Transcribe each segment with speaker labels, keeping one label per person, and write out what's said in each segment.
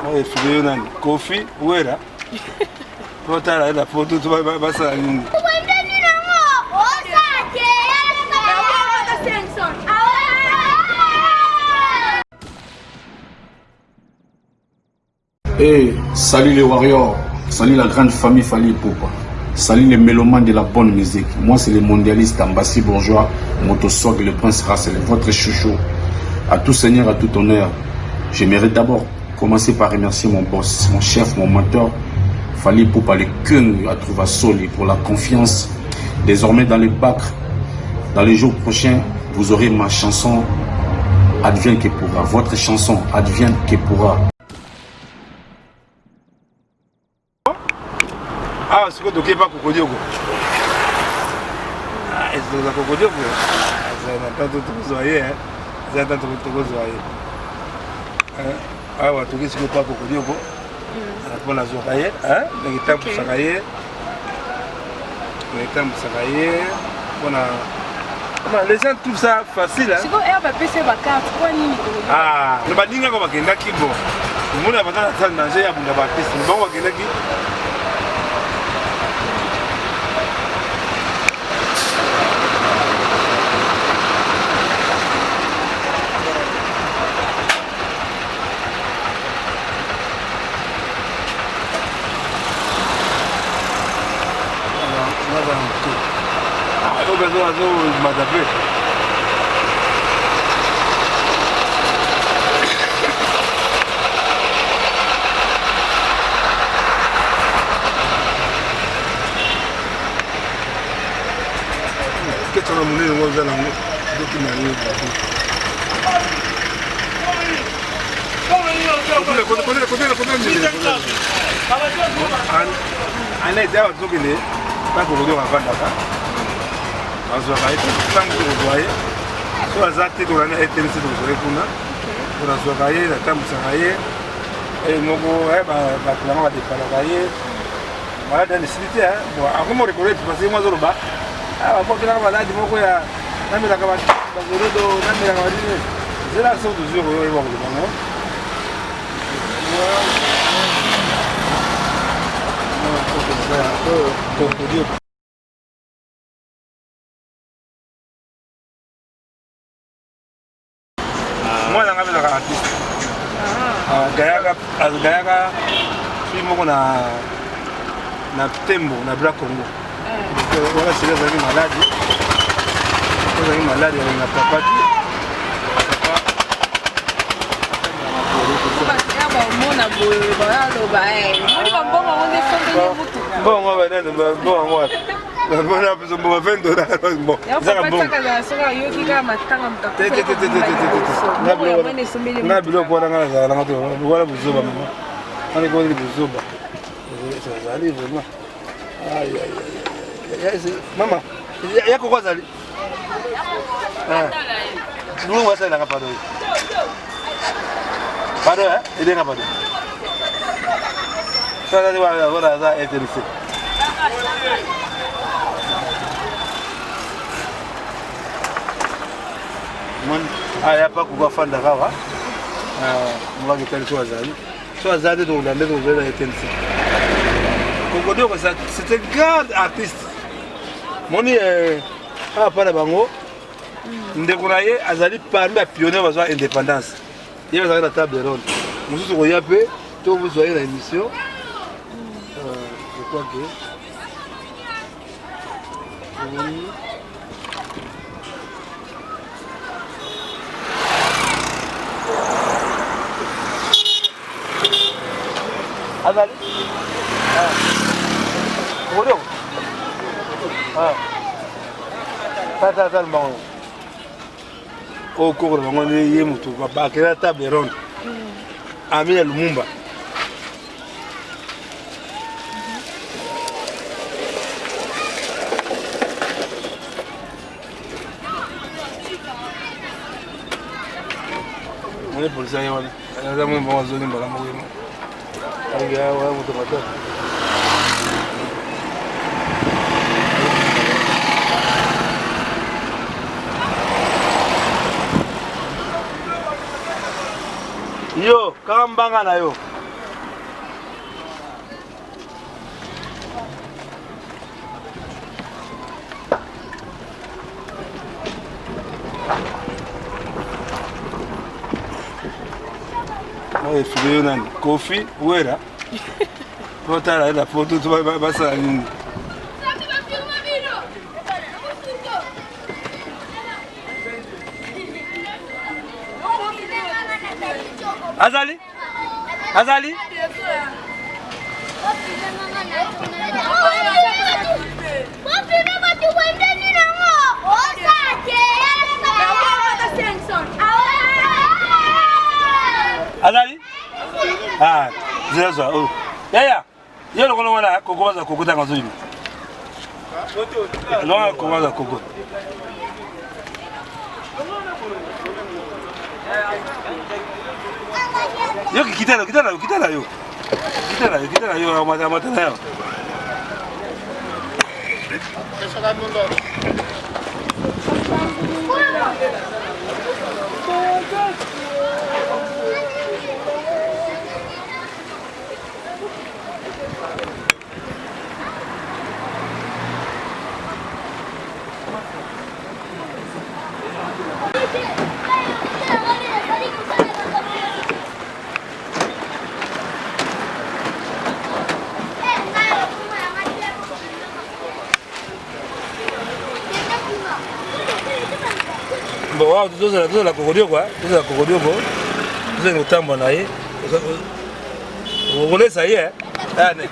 Speaker 1: Ouais, filé nani Kofi Wera. Rota la photo tu vas basa nini?
Speaker 2: Hey, salut les warriors, salut la grande famille Fally Ipupa, salut les mélomanes de la bonne musique. Moi c'est le mondialiste Ambassi Bourgeois, Motoswag, le prince Racel, votre chouchou. À tout seigneur, à tout honneur. J'aimerais d'abord commencer par remercier mon boss, mon chef, mon mentor, Fally Ipupa, le King à trouver Soli pour la confiance. Désormais dans les bacs, dans les jours prochains, vous aurez ma chanson Advienne que pourra, votre chanson Advienne que pourra.
Speaker 1: Ah, c'est quoi donc pas Cocodiogo? Ah, c'est la Cocodiogo. Ça n'a pas tout besoin, hein. Ça n'a pas tout besoin. Ah, ouais, tout ce qui n'est pas Cocodiogo. Pour la Zoraye, hein. Le temps pour Saraye. Le temps pour Saraye. Les gens trouvent ça facile, hein.
Speaker 3: C'est quoi, elle va passer ma carte.
Speaker 1: Ah, le badinga comme un qui bon. Le monde a pas dans la salle manger, il y a un baptiste. Bon, on va qui. Qu'est-ce qu'on a mené dans vos amis? Ah, pour que la malade, il faut ya na mira kama bazuredo na mira kama dini zera so du jour yo ibo ko no moi na ngamela ka artiste gayaka filmo na tembo na Black Congo. Voilà, c'est les malades. Les malades, il n'y a pas de bon, on va Mama, il y a quoi ça? Nous, on va faire la capade. Pardon, hein? Il est capade. Ça, voilà, ça est intéressé. Ah, il n'y a pas qu'on va faire d'accord. On va faire quelque chose. Soit Zade, donc la maison, vous avez été intéressé. C'est un grand artiste. Moni ah pas bango. Ndekuraye azali parmi les pionniers de l'indépendance. Il va la table ronde. Nous sommes au Yapé, tous vous voyez l'émission. Je crois que azali ça le bon. Au cours de mon année, je vais la table ronde. Ami Lumumba. On est pour ça, on a un bon zone de la mouvement. Yo, kambanga na yo. Ouais, filé nani. Kofi, Wera. Potala la photo tu vas ça nini. Azali? Azali? Azali? Ah, zero. Oh. Yaya. Yeye lokola wana kokoza kokota ngazuli. Non, kokoza kokota. Yo kitala yo. Kitala yo mata na yo. Bon, wow, tout ça la cocodio quoi, tout ça la cocodio quoi. Tout ça nous tambo na yé. Vous voulez ça y est? Ah ne.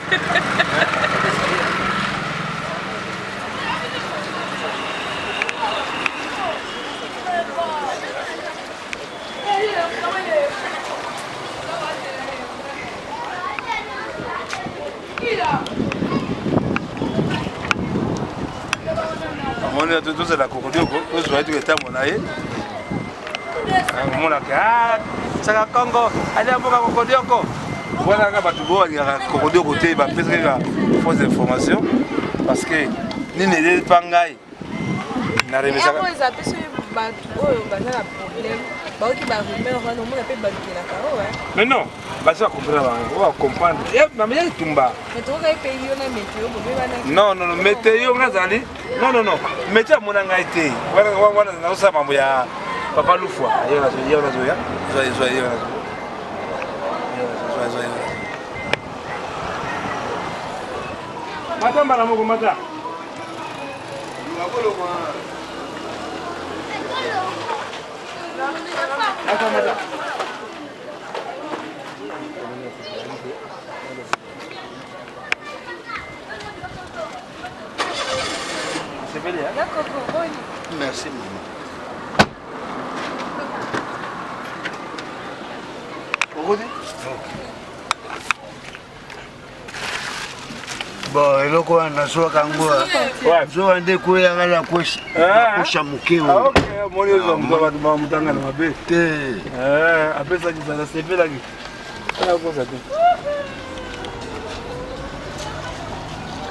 Speaker 1: On est tous à la cocodio quoi. Vous voyez tout le tambo na yé. Mona ka saka Congo ali amboka kokodioko voilà nga batu bo ya kokodioko te ba pesa ka fausse information parce que ni ne pas ngai na remesa
Speaker 3: ka za pesa batu oyo bazana problème ba ki ba rumeur wana mona pe ba kila ka ouais
Speaker 1: mais non ba ça comprendre on va comprendre et na me tumba
Speaker 3: mais to ka pe yo na météo bo bana
Speaker 1: non météo ngazali non météo mona ngai te wana na usa mambo ya Papa Loufwa, il y a Zoya. Madame Balamoko Mata. C'est belle, hein? Merci, maman.
Speaker 4: Bon, eloko wana so kangwa. Zo ande koyanga la kusha mukeo.
Speaker 1: Ah OK, moni zo mutaba mutanga na mabe.
Speaker 4: Te.
Speaker 1: Apesa kisana sepela ki. Ah ko ça te.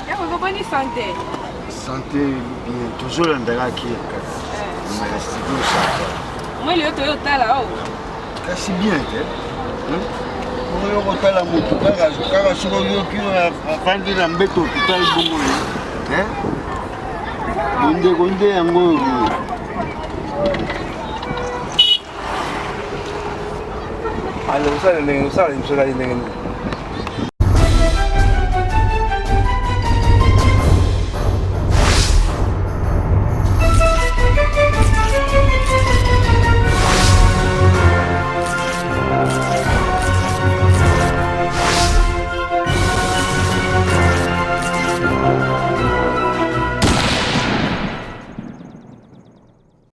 Speaker 3: Ya ko bonne santé.
Speaker 4: Santé bien, toujours ndaka ki. Merci beaucoup.
Speaker 3: Moi le to tala o.
Speaker 4: Kasi bien te. Oyo kotala mutu kaka soko yoki afandi na mbeto tutali bongo konde yango
Speaker 1: ale usale ndenge usale msala ndenge